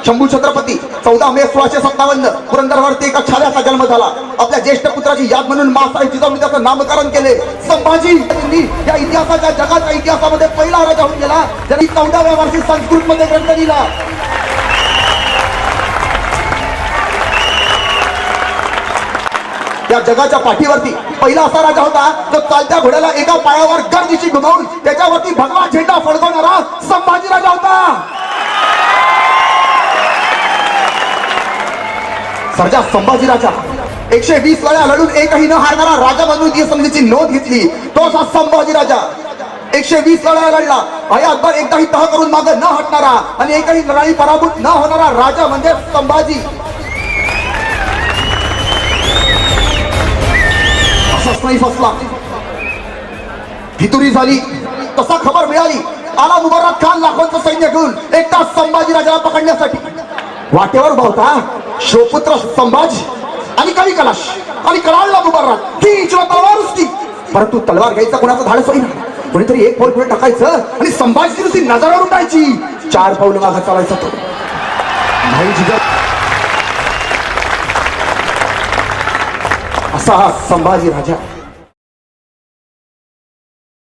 शंभू छत्रपती 14 मे 1657 पुरंदरवरती एका छाव्याचा जन्म झाला. आपल्या ज्येष्ठ पुत्राची याद म्हणून मासाहेब जिजाऊंनी त्याचं नामकरण केले. संभाजी या इतिहासाच्या जगाच्या इतिहासामध्ये पहिला राजा होऊन गेला ज्यांनी 14व्या वर्षी संस्कृत मध्ये ग्रंथ लिहिला. या जगाच्या पाठीवरती पहिला असा राजा होता जो चालत्या घोड्याला एका पायावर गर्दिशी घुमावून त्याच्यावरती भगवा झेंडा फडकवणारा संभाजी राजा होता. सर्जा संभाजी राजा 120 लढ्या लढून एकही न हारणारा राजा म्हणून या संधीची नोंद घेतली. तो असा संभाजी राजा 120 लढ्या लढला. अकबर एकदाही तह करून मागे न हटणारा आणि एकही लढाई पराभूत न होणारा राजा म्हणजे संभाजी. असाच नाही फसला, फितुरी झाली तसा खबर मिळाली. आला मुबारक खान लाखोंचं सैन्य घेऊन एकटा संभाजी राजाला पकडण्यासाठी. वाटेवर भावता शोपुत्र संभाजी आणि काही कलाश आणि कळाला मुबारक की तलवार उसकी, परंतु तलवार घ्यायचा कोणाचं धाडस होईना. कोणीतरी एक पाऊल पुढे टाकायचं आणि संभाजी नुसती नजरावर उठायची. 4 पाऊल मागे चालायचा तो नाही जिजा. असा हा संभाजी राजा.